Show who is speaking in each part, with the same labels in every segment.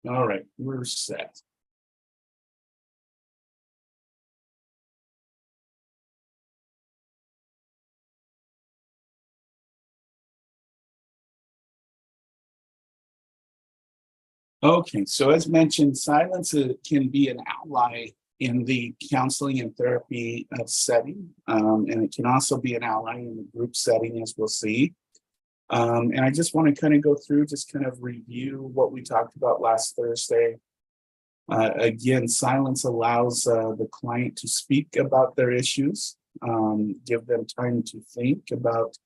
Speaker 1: All right, we're set. Okay, so as mentioned, silence can be an ally in the counseling and therapy setting, and it can also be an ally in the group setting, as we'll see. And I just want to kind of go through, just kind of review what we talked about last Thursday. Again, silence allows the client to speak about their issues, give them time to think about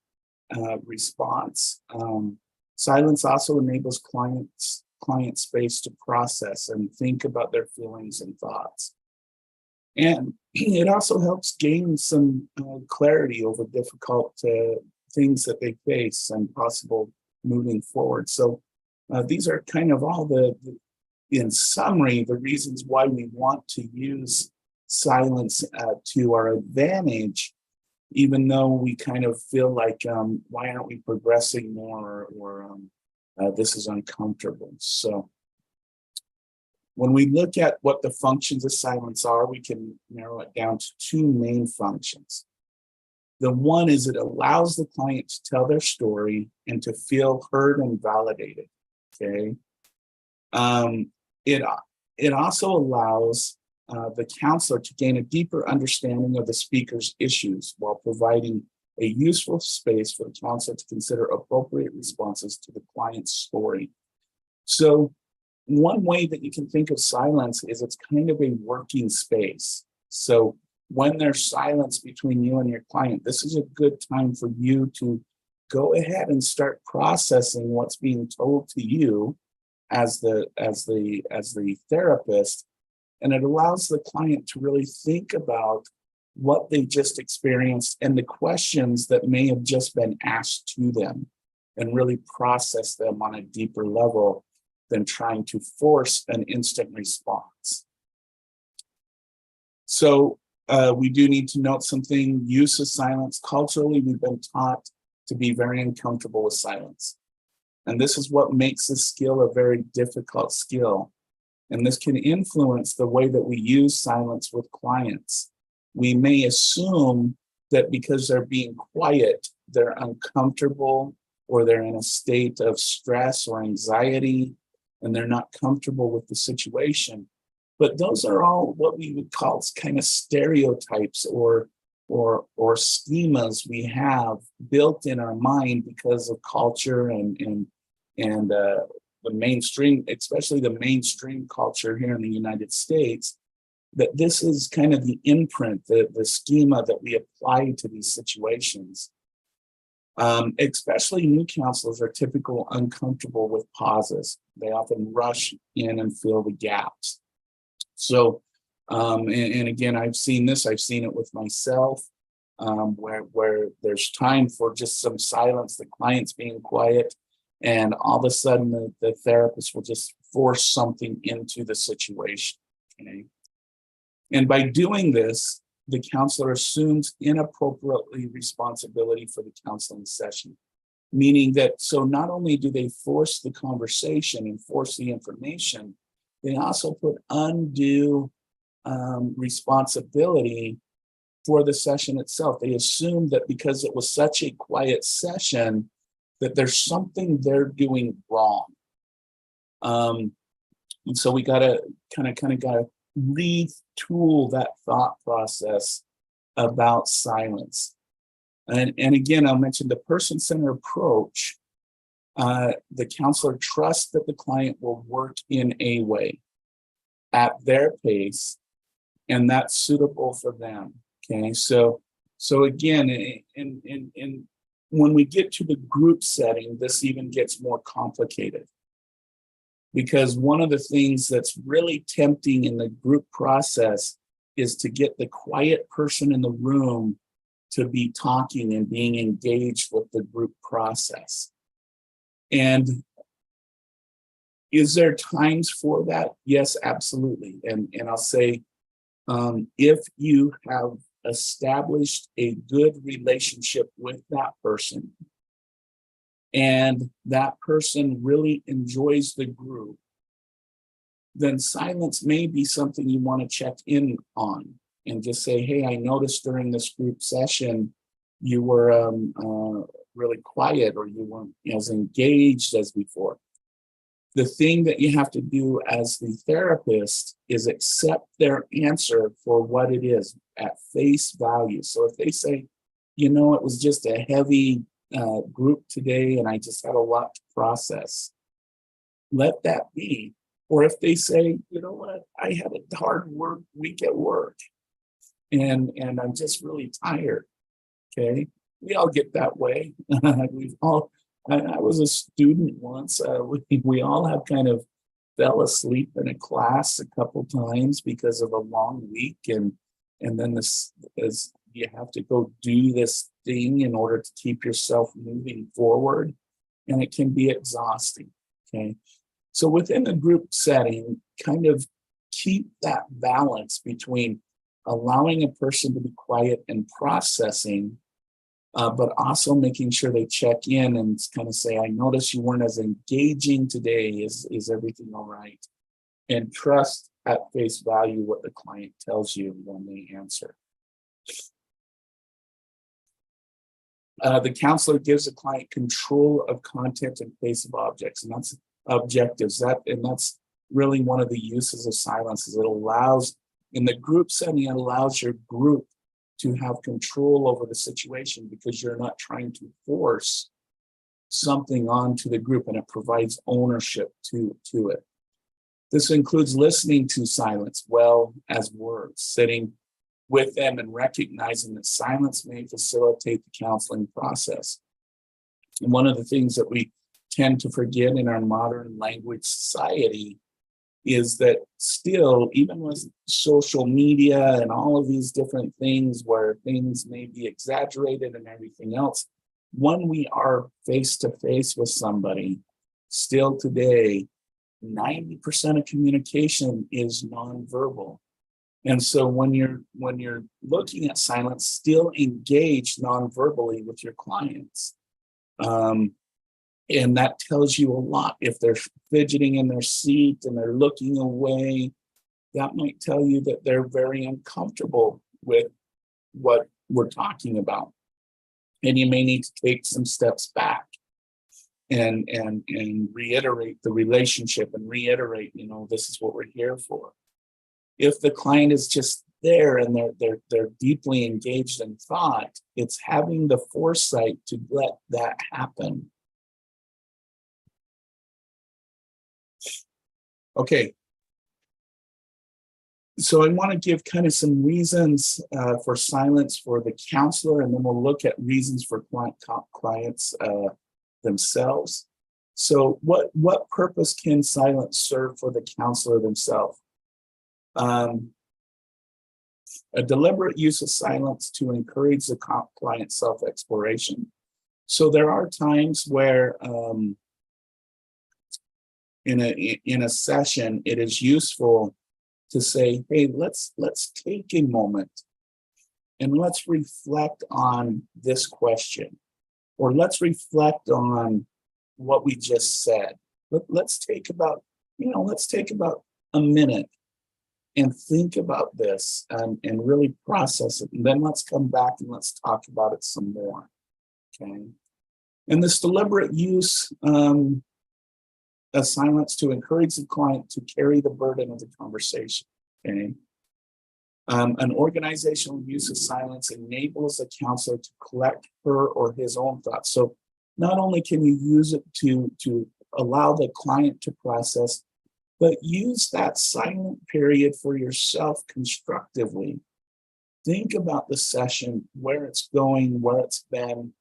Speaker 1: response. Silence also enables client space to process and think about their feelings and thoughts. And it also helps gain some clarity over difficult things that they face and possible moving forward. So these are kind of all in summary, the reasons why we want to use silence to our advantage, even though we kind of feel like, why aren't we progressing more, or this is uncomfortable. So when we look at what the functions of silence are, we can narrow it down to two main functions. The one is it allows the client to tell their story and to feel heard and validated, okay? It also allows the counselor to gain a deeper understanding of the speaker's issues while providing a useful space for the counselor to consider appropriate responses to the client's story. So one way that you can think of silence is it's kind of a working space. So when there's silence between you and your client, this is a good time for you to go ahead and start processing what's being told to you as the therapist, and it allows the client to really think about what they just experienced and the questions that may have just been asked to them, and really process them on a deeper level than trying to force an instant response. So we do need to note something: use of silence. Culturally, we've been taught to be very uncomfortable with silence. And this is what makes this skill a very difficult skill. And this can influence the way that we use silence with clients. We may assume that because they're being quiet, they're uncomfortable, or they're in a state of stress or anxiety, and they're not comfortable with the situation. But those are all what we would call kind of stereotypes or schemas we have built in our mind because of culture and the mainstream, especially the mainstream culture here in the United States, that this is kind of the imprint, the schema that we apply to these situations. Especially new counselors are typically uncomfortable with pauses. They often rush in and fill the gaps. So, and again, I've seen it with myself, where there's time for just some silence, the client's being quiet, and all of a sudden the therapist will just force something into the situation. Okay? And by doing this, the counselor assumes inappropriately responsibility for the counseling session, meaning that, so not only do they force the conversation and force the information, they also put undue responsibility for the session itself. They assume that because it was such a quiet session, that there's something they're doing wrong. And so we gotta kind of gotta retool that thought process about silence. And again, I'll mention the person-centered approach. The counselor trusts that the client will work in a way at their pace, and that's suitable for them. Okay, so again, in when we get to the group setting, this even gets more complicated, because one of the things that's really tempting in the group process is to get the quiet person in the room to be talking and being engaged with the group process. And is there times for that? Yes, absolutely. And I'll say, if you have established a good relationship with that person, and that person really enjoys the group, then silence may be something you want to check in on and just say, hey, I noticed during this group session you were really quiet, or you weren't as engaged as before. The thing that you have to do as the therapist is accept their answer for what it is at face value. So if they say, you know, it was just a heavy group today and I just had a lot to process, let that be. Or if they say, you know what, I had a hard work week at work and I'm just really tired. Okay, we all get that way. We've all. I was a student once. We all have kind of fell asleep in a class a couple times because of a long week, and then this is you have to go do this thing in order to keep yourself moving forward, and it can be exhausting. Okay, so within a group setting, kind of keep that balance between allowing a person to be quiet and processing, but also making sure they check in and kind of say, I noticed you weren't as engaging today. Is everything all right? And trust at face value what the client tells you when they answer. The counselor gives the client control of content and place of objects, and that's objectives. That's really one of the uses of silence. Is it allows, in the group setting, it allows your group to have control over the situation because you're not trying to force something onto the group, and it provides ownership to it. This includes listening to silence well as words, sitting with them and recognizing that silence may facilitate the counseling process. And one of the things that we tend to forget in our modern language society is that still, even with social media and all of these different things where things may be exaggerated and everything else, when we are face to face with somebody, still today, 90% of communication is nonverbal. And so when you're looking at silence, still engage nonverbally with your clients. And that tells you a lot. If they're fidgeting in their seat and they're looking away, that might tell you that they're very uncomfortable with what we're talking about. And you may need to take some steps back and reiterate the relationship and reiterate, you know, this is what we're here for. If the client is just there and they're deeply engaged in thought, it's having the foresight to let that happen. Okay, so I want to give kind of some reasons for silence for the counselor, and then we'll look at reasons for clients themselves. So what purpose can silence serve for the counselor themselves? A deliberate use of silence to encourage the client self-exploration. So there are times where in a session, it is useful to say, hey, let's take a moment and let's reflect on this question, or let's reflect on what we just said. Let's take about a minute and think about this and really process it. And then let's come back and let's talk about it some more. Okay. And this deliberate use of silence to encourage the client to carry the burden of the conversation. Okay. An organizational use of silence enables a counselor to collect her or his own thoughts. So not only can you use it to allow the client to process, but use that silent period for yourself constructively. Think about the session, where it's going, where it's been,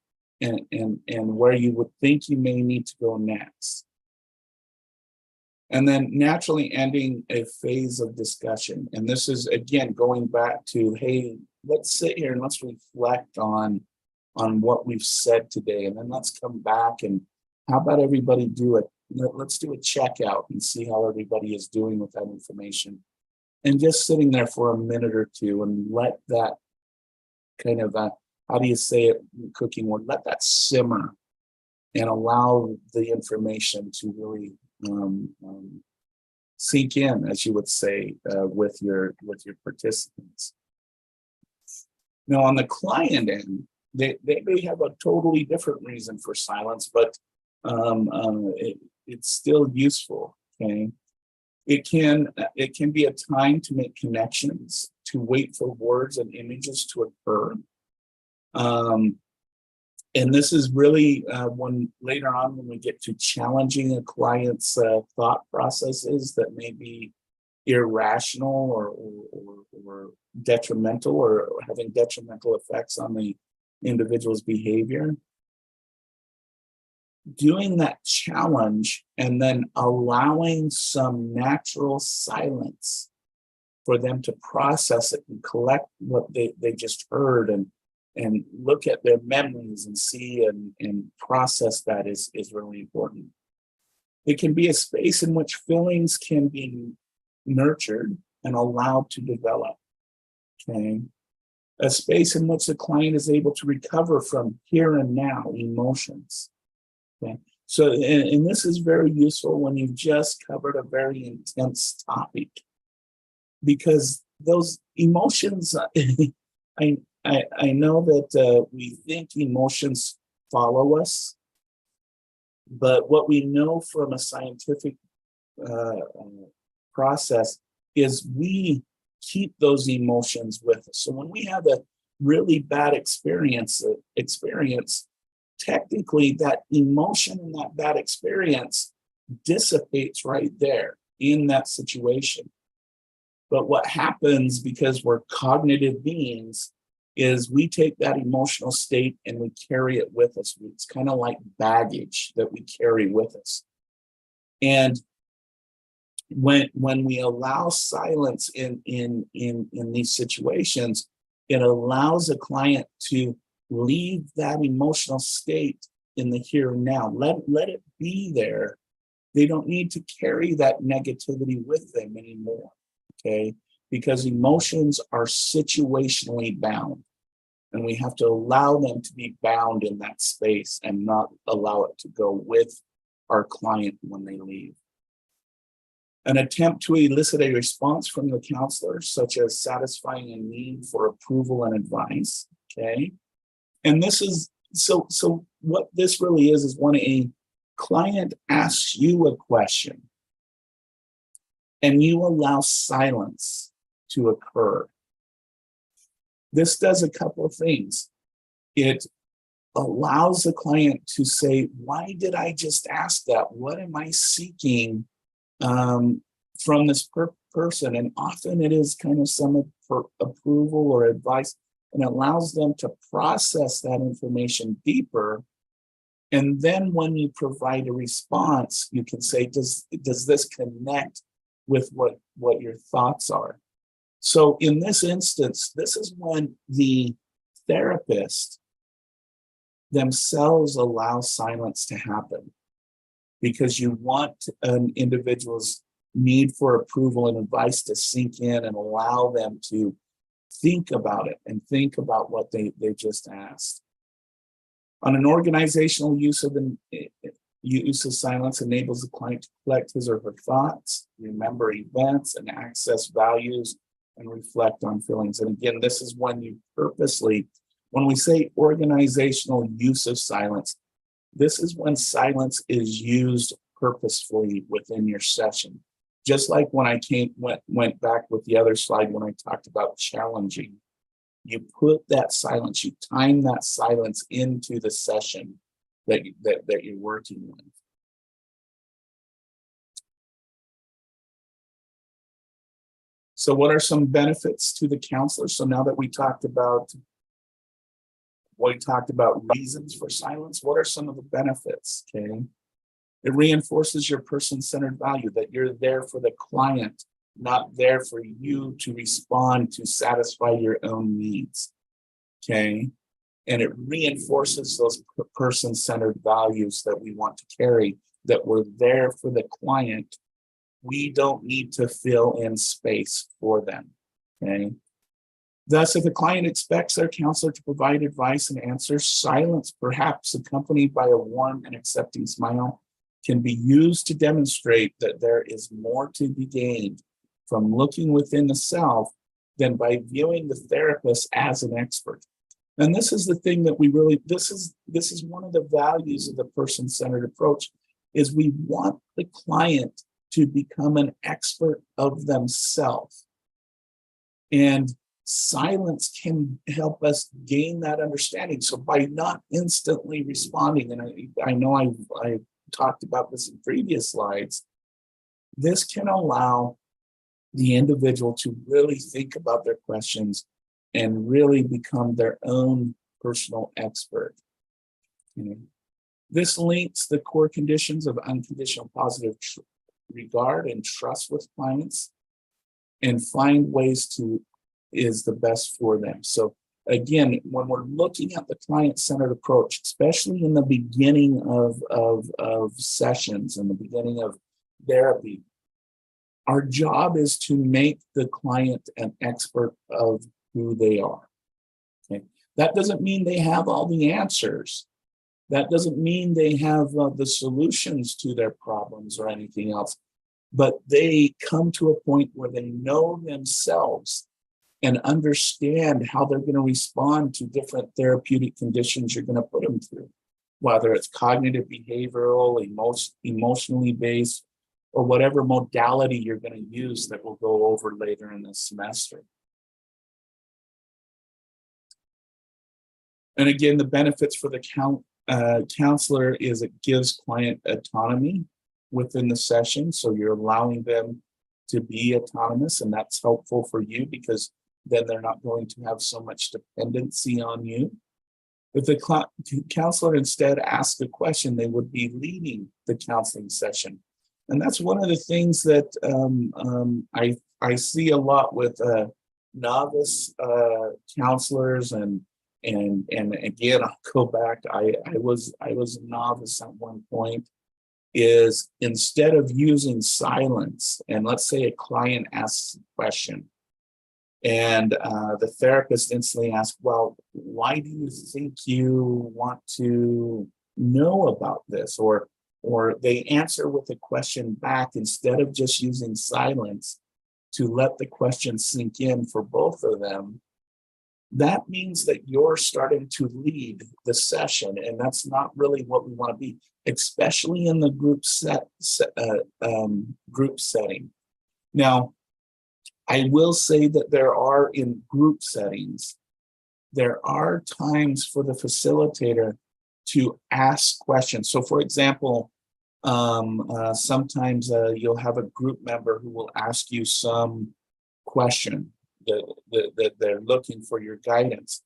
Speaker 1: and where you would think you may need to go next. And then naturally ending a phase of discussion. And this is, again, going back to, hey, let's sit here and let's reflect on what we've said today. And then let's come back and how about everybody do it? Let's do a checkout and see how everybody is doing with that information. And just sitting there for a minute or two and let that kind of, how do you say it in cooking word? Let that simmer and allow the information to really sink in, as you would say, with your participants. Now, on the client end, they may have a totally different reason for silence, but it's still useful. Okay, it can be a time to make connections, to wait for words and images to occur. And this is really when later on when we get to challenging a client's thought processes that may be irrational or detrimental or having detrimental effects on the individual's behavior. Doing that challenge and then allowing some natural silence for them to process it and collect what they just heard and look at their memories and see and process that is really important. It can be a space in which feelings can be nurtured and allowed to develop. Okay. A space in which the client is able to recover from here and now emotions. Okay. So, and this is very useful when you've just covered a very intense topic, because those emotions, I know that we think emotions follow us, but what we know from a scientific process is we keep those emotions with us. So when we have a really bad experience, technically that emotion and that bad experience dissipates right there in that situation. But what happens, because we're cognitive beings, is we take that emotional state and we carry it with us. It's kind of like baggage that we carry with us. And when we allow silence in these situations, it allows a client to leave that emotional state in the here and now. Let it be there. They don't need to carry that negativity with them anymore, okay? Because emotions are situationally bound, and we have to allow them to be bound in that space and not allow it to go with our client when they leave. An attempt to elicit a response from the counselor, such as satisfying a need for approval and advice, okay? And this is, so what this really is when a client asks you a question and you allow silence to occur. This does a couple of things. It allows the client to say, why did I just ask that? What am I seeking from this person? And often it is kind of some approval or advice, and allows them to process that information deeper. And then when you provide a response, you can say, does this connect with what your thoughts are? So in this instance, this is when the therapist themselves allow silence to happen, because you want an individual's need for approval and advice to sink in and allow them to think about it and think about what they just asked. On an organizational use of silence enables the client to collect his or her thoughts, remember events, and access values and reflect on feelings. And again, this is when you purposely, when we say organizational use of silence, this is when silence is used purposefully within your session. Just like when I went back with the other slide when I talked about challenging, you put that silence, you time that silence into the session that you're working with. So what are some benefits to the counselor? So now that we talked about reasons for silence, what are some of the benefits? Okay. It reinforces your person-centered value, that you're there for the client, not there for you to respond to satisfy your own needs. Okay. And it reinforces those person-centered values that we want to carry, that we're there for the client. We don't need to fill in space for them. Okay. Thus, if a client expects their counselor to provide advice and answers, silence, perhaps accompanied by a warm and accepting smile, can be used to demonstrate that there is more to be gained from looking within the self than by viewing the therapist as an expert. And this is the thing that we really, this is one of the values of the person-centered approach, is we want the client to become an expert of themselves. And silence can help us gain that understanding. So by not instantly responding, and I know I talked about this in previous slides, this can allow the individual to really think about their questions and really become their own personal expert. This links the core conditions of unconditional positive regard and trust with clients, and find ways to is the best for them. So again, when we're looking at the client-centered approach, especially in the beginning of sessions, in the beginning of therapy, our job is to make the client an expert of who they are. Okay? That doesn't mean they have all the answers. That doesn't mean they have the solutions to their problems or anything else, but they come to a point where they know themselves and understand how they're going to respond to different therapeutic conditions you're going to put them through, whether it's cognitive, behavioral, emotionally based, or whatever modality you're going to use that we'll go over later in this semester. And again, the benefits for the counselor is it gives client autonomy within the session. So you're allowing them to be autonomous, and that's helpful for you because then they're not going to have so much dependency on you. If the counselor instead asks a question, they would be leading the counseling session. And that's one of the things that I see a lot with novice counselors, and again, I'll go back. I was a novice at one point. Is instead of using silence, and let's say a client asks a question, and the therapist instantly asks, "Well, why do you think you want to know about this?" Or they answer with a question back instead of just using silence to let the question sink in for both of them. That means that you're starting to lead the session, and that's not really what we want to be, especially in the group setting. Now, I will say that there are, in group settings, there are times for the facilitator to ask questions. So for example, sometimes you'll have a group member who will ask you some question that they're looking for your guidance.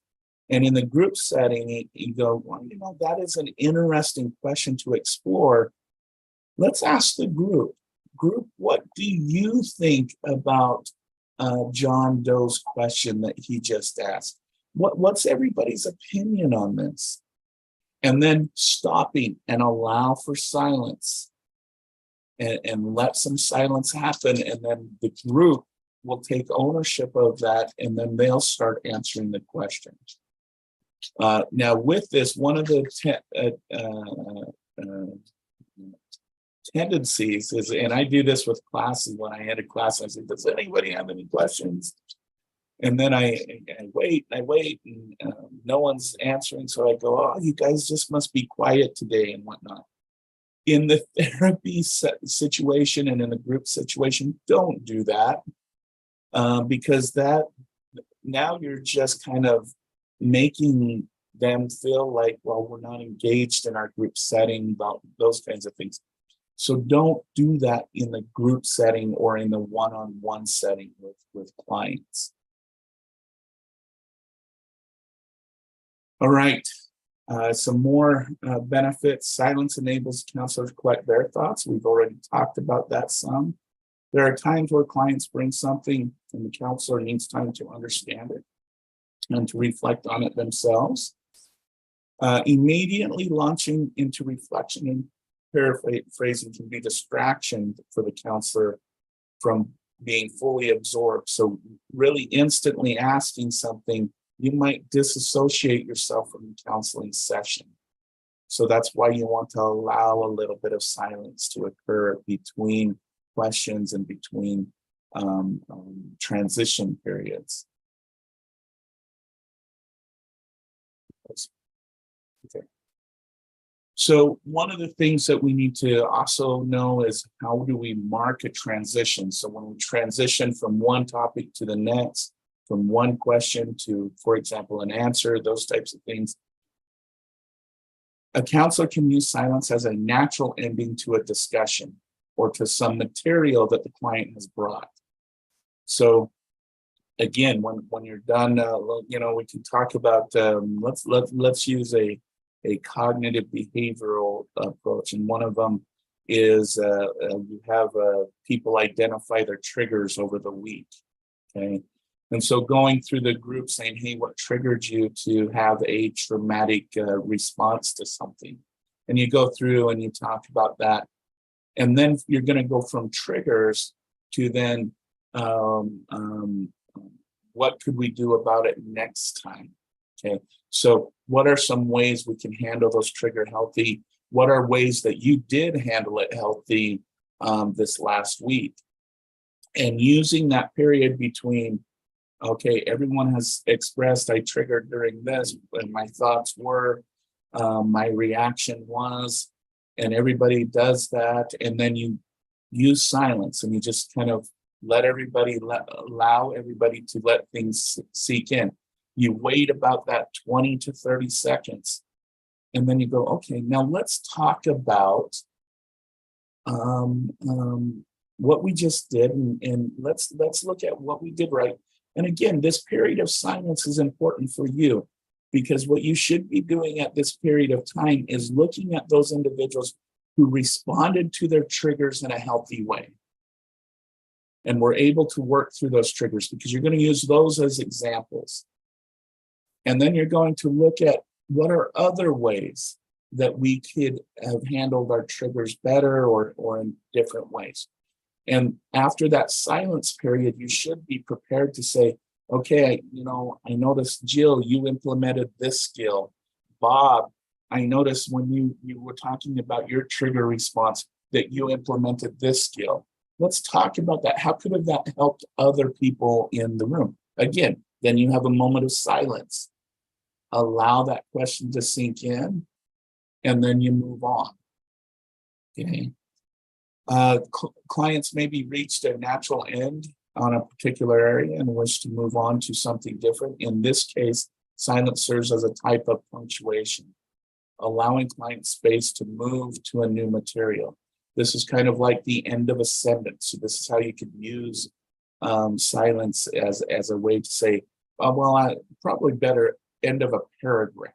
Speaker 1: And in the group setting, you go, well, that is an interesting question to explore. Let's ask the group, what do you think about John Doe's question that he just asked? What's everybody's opinion on this? And then stopping and allow for silence and let some silence happen. And then the group will take ownership of that, and then they'll start answering the questions. Now, with this, one of the tendencies is, and I do this with classes, when I had a class, I said, does anybody have any questions? And then I wait, and no one's answering. So I go, oh, you guys just must be quiet today and whatnot. In the therapy situation and in the group situation, don't do that. Because that now you're just kind of making them feel like, well, we're not engaged in our group setting, about those kinds of things. So don't do that in the group setting or in the one-on-one setting with clients. All right, some more benefits. Silence enables counselors to collect their thoughts. We've already talked about that some. There are times where clients bring something and the counselor needs time to understand it and to reflect on it themselves. Immediately launching into reflection and paraphrasing can be distraction for the counselor from being fully absorbed. So really instantly asking something, you might disassociate yourself from the counseling session. So that's why you want to allow a little bit of silence to occur between questions and between transition periods. Okay. So one of the things that we need to also know is how do we mark a transition? So when we transition from one topic to the next, from one question to, for example, an answer, those types of things, a counselor can use silence as a natural ending to a discussion or to some material that the client has brought. So again, when you're done, we can talk about let's use a cognitive behavioral approach, and one of them is you have people identify their triggers over the week. Okay, and so going through the group saying, hey, what triggered you to have a traumatic response to something? And you go through and you talk about that. And then you're going to go from triggers to then what could we do about it next time? Okay, so what are some ways we can handle those trigger healthy? What are ways that you did handle it healthy this last week? And using that period between, okay, everyone has expressed I triggered during this, and my thoughts were, my reaction was, and everybody does that. And then you use silence and you just kind of allow everybody to let things sink in. You wait about that 20 to 30 seconds. And then you go, okay, now let's talk about what we just did, and let's look at what we did right. And again, this period of silence is important for you, because what you should be doing at this period of time is looking at those individuals who responded to their triggers in a healthy way. And we're able to work through those triggers, because you're going to use those as examples. And then you're going to look at what are other ways that we could have handled our triggers better or in different ways. And after that silence period, you should be prepared to say, okay, I noticed, Jill, you implemented this skill. Bob, I noticed when you were talking about your trigger response that you implemented this skill. Let's talk about that. How could have that helped other people in the room? Again, then you have a moment of silence. Allow that question to sink in, and then you move on. Okay. Clients maybe reached a natural end on a particular area and wish to move on to something different. In this case, silence serves as a type of punctuation, allowing client space to move to a new material. This is kind of like the end of a sentence. So this is how you could use silence as a way to say, probably better end of a paragraph.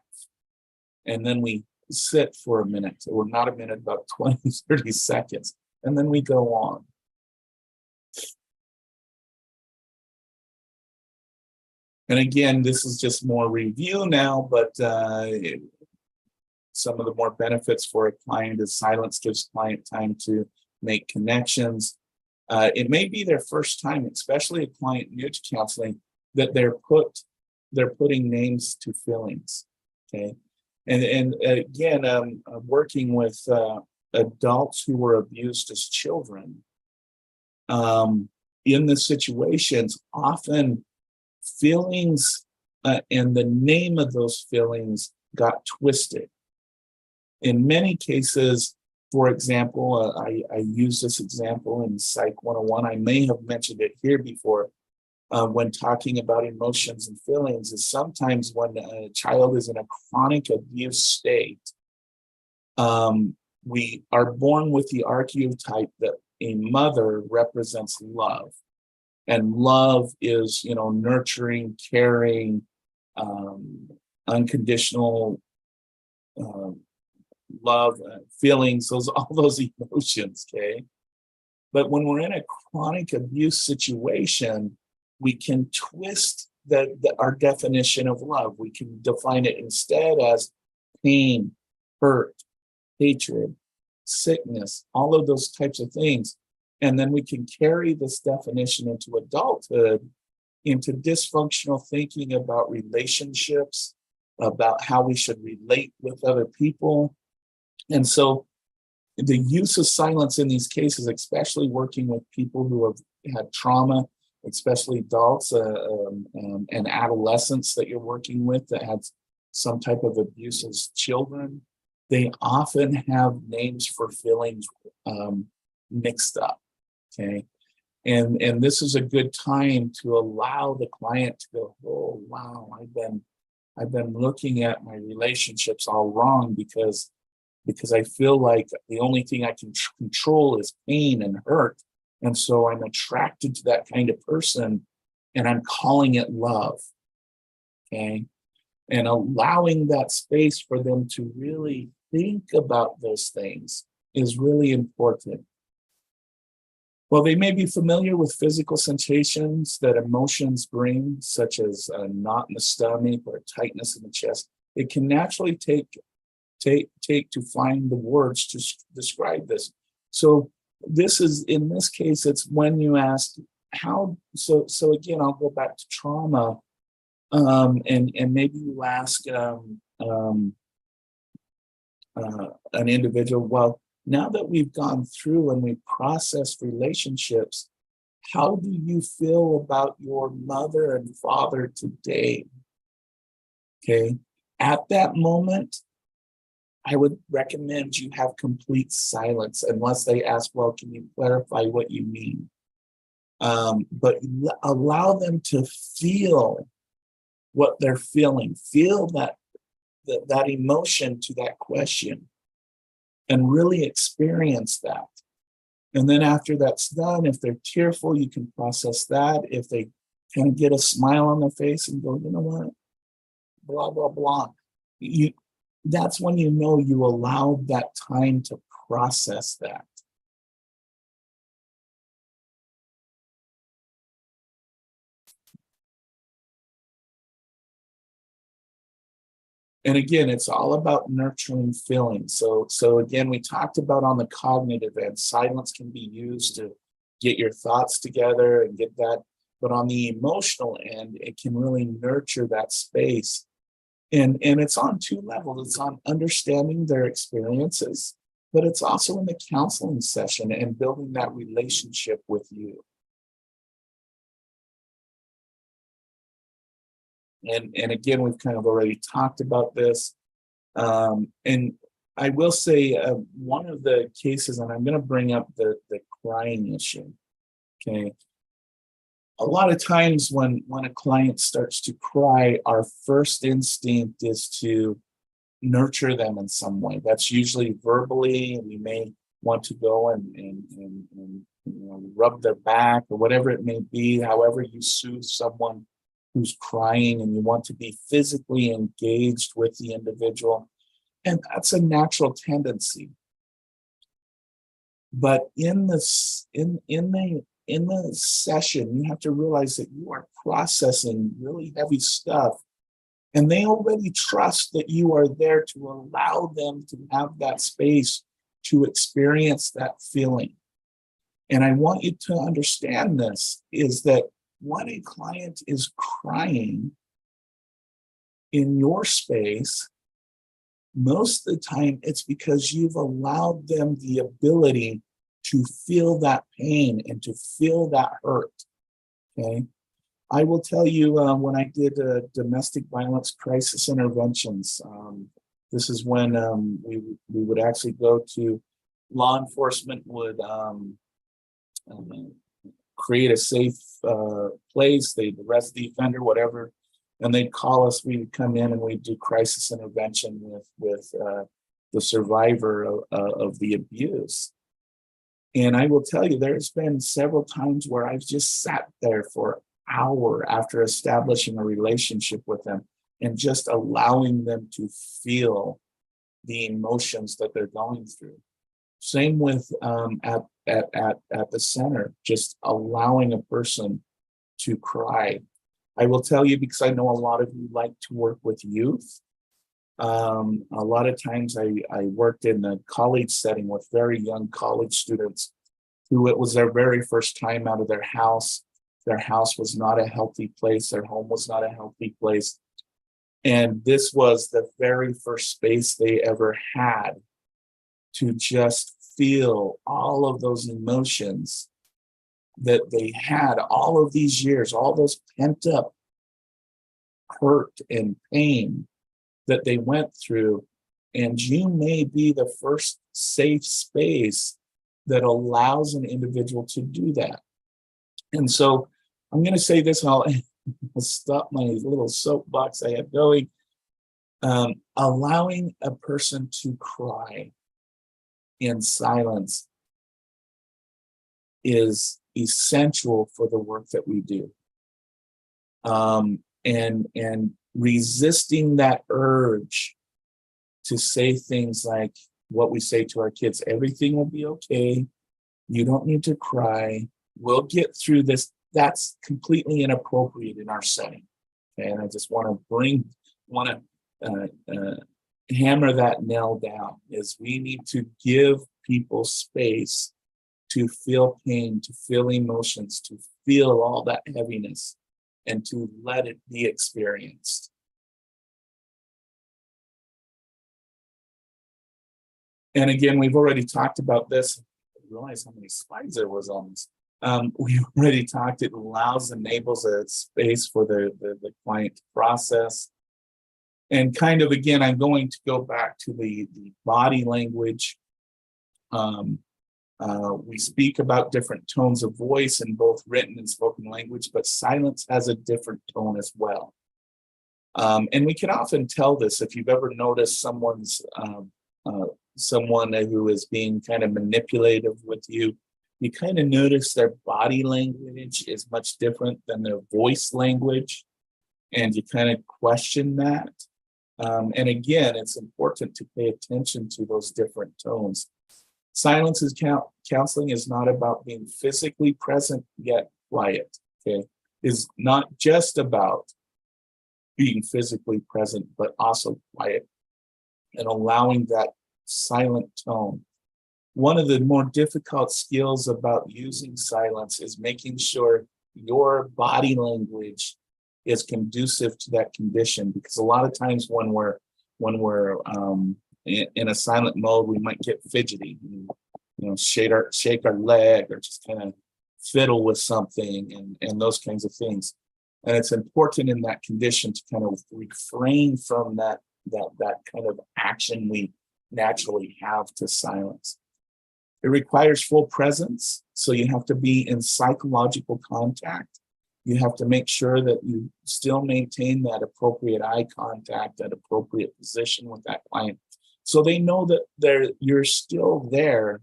Speaker 1: And then we sit for a minute, or not a minute, about 20, 30 seconds. And then we go on. And again, this is just more review now, but some of the more benefits for a client is silence gives client time to make connections. It may be their first time, especially a client new to counseling, that they're putting names to feelings. Okay, and again, working with adults who were abused as children, in the situations, often feelings and the name of those feelings got twisted. In many cases, for example, I use this example in Psych 101. I may have mentioned it here before when talking about emotions and feelings, is sometimes when a child is in a chronic abuse state, we are born with the archetype that a mother represents love. And love is, nurturing, caring, unconditional love, feelings, all those emotions, okay? But when we're in a chronic abuse situation, we can twist our definition of love. We can define it instead as pain, hurt, hatred, sickness, all of those types of things. And then we can carry this definition into adulthood, into dysfunctional thinking about relationships, about how we should relate with other people, And so the use of silence in these cases, especially working with people who have had trauma, especially adults and adolescents that you're working with that had some type of abuse as children, they often have names for feelings mixed up. Okay. And this is a good time to allow the client to go, oh wow, I've been looking at my relationships all wrong because I feel like the only thing I can control is pain and hurt. And so I'm attracted to that kind of person and I'm calling it love. Okay. And allowing that space for them to really think about those things is really important. Well, they may be familiar with physical sensations that emotions bring, such as a knot in the stomach or tightness in the chest. It can naturally take to find the words to describe this. So this is, in this case, it's when you ask how, so again, I'll go back to trauma, and maybe you ask an individual, well, now that we've gone through and we've processed relationships, how do you feel about your mother and father today? Okay. At that moment, I would recommend you have complete silence unless they ask, well, can you clarify what you mean? But allow them to feel what they're feeling, feel that emotion to that question and really experience that. And then after that's done, if they're tearful, you can process that. If they kind of get a smile on their face and go, you know what, blah, blah, blah. That's when you know you allowed that time to process that. And again, it's all about nurturing feelings. So again, we talked about on the cognitive end, silence can be used to get your thoughts together and get that. But on the emotional end, it can really nurture that space. And it's on two levels. It's on understanding their experiences, but it's also in the counseling session and building that relationship with you. And again, we've kind of already talked about this. And I will say one of the cases, and I'm going to bring up the crying issue. Okay. A lot of times when a client starts to cry, our first instinct is to nurture them in some way. That's usually verbally. We may want to go and rub their back or whatever it may be, however you soothe someone who's crying and you want to be physically engaged with the individual. And that's a natural tendency. But in the session, you have to realize that you are processing really heavy stuff. And they already trust that you are there to allow them to have that space to experience that feeling. And I want you to understand this, is that when a client is crying in your space, most of the time it's because you've allowed them the ability to feel that pain and to feel that hurt. Okay. I will tell you when I did domestic violence crisis interventions, this is when we would actually go to law enforcement would create a safe place, they'd arrest the offender, whatever, and they'd call us, we'd come in and we'd do crisis intervention with the survivor of the abuse. And I will tell you, there's been several times where I've just sat there for an hour after establishing a relationship with them and just allowing them to feel the emotions that they're going through. Same with at the center, just allowing a person to cry. I will tell you, because I know a lot of you like to work with youth. A lot of times I worked in a college setting with very young college students who it was their very first time out of their house. Their house was not a healthy place. Their home was not a healthy place. And this was the very first space they ever had to just feel all of those emotions that they had all of these years, all those pent up hurt and pain that they went through. And you may be the first safe space that allows an individual to do that. And so I'm going to say this, and I'll stop my little soapbox I have going. Allowing a person to cry in silence is essential for the work that we do. And resisting that urge to say things like what we say to our kids: everything will be okay. You don't need to cry. We'll get through this. That's completely inappropriate in our setting. Okay? And I just want to hammer that nail down, is we need to give people space to feel pain, to feel emotions, to feel all that heaviness, and to let it be experienced. And again, we've already talked about this. I realize how many slides there was on this. We already talked, it enables a space for the client to process. And kind of, again, I'm going to go back to the body language. We speak about different tones of voice in both written and spoken language, but silence has a different tone as well. And we can often tell this if you've ever noticed someone who is being kind of manipulative with you. You kind of notice their body language is much different than their voice language, and you kind of question that. And again, it's important to pay attention to those different tones. Silence counseling is not about being physically present yet quiet. Okay, is not just about being physically present, but also quiet and allowing that silent tone. One of the more difficult skills about using silence is making sure your body language is conducive to that condition, because a lot of times when we're in a silent mode, we might get fidgety, shake our leg, or just kind of fiddle with something, and those kinds of things. And it's important in that condition to kind of refrain from that kind of action we naturally have to silence. It requires full presence, so you have to be in psychological contact. You have to make sure that you still maintain that appropriate eye contact, that appropriate position with that client, so they know that you're still there,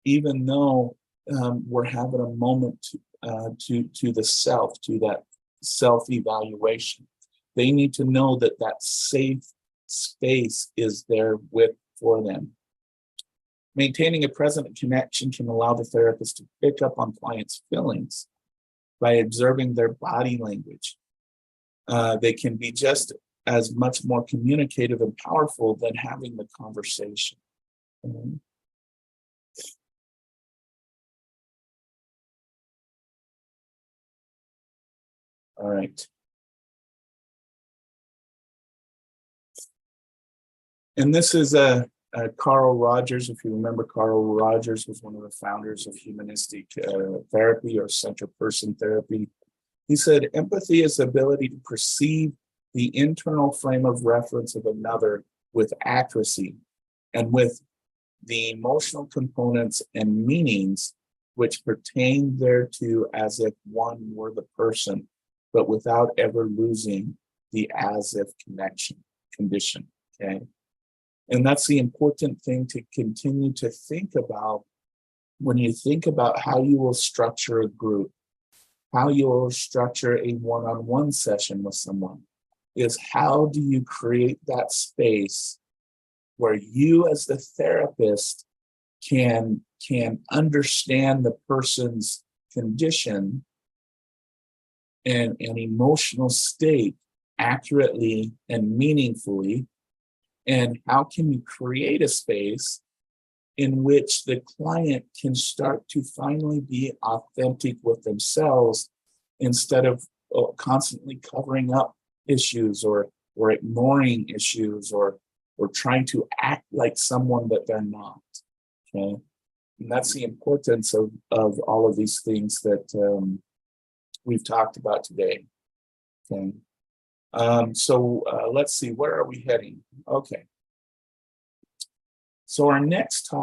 Speaker 1: even though we're having a moment to the self, to that self-evaluation. They need to know that that safe space is there for them. Maintaining a present connection can allow the therapist to pick up on clients' feelings by observing their body language. They can be just as much more communicative and powerful than having the conversation. All right. And this is Carl Rogers. If you remember, Carl Rogers was one of the founders of humanistic therapy, or centered person therapy. He said, empathy is the ability to perceive the internal frame of reference of another with accuracy, and with the emotional components and meanings which pertain thereto, as if one were the person, but without ever losing the as if condition. Okay. And that's the important thing to continue to think about when you think about how you will structure a group, how you will structure a one-on-one session with someone, is how do you create that space where you as the therapist can understand the person's condition and emotional state accurately and meaningfully. And how can you create a space in which the client can start to finally be authentic with themselves, instead of constantly covering up issues or ignoring issues or trying to act like someone that they're not. Okay. And that's the importance of all of these things that we've talked about today. Okay. Let's see, where are we heading? Okay. So our next topic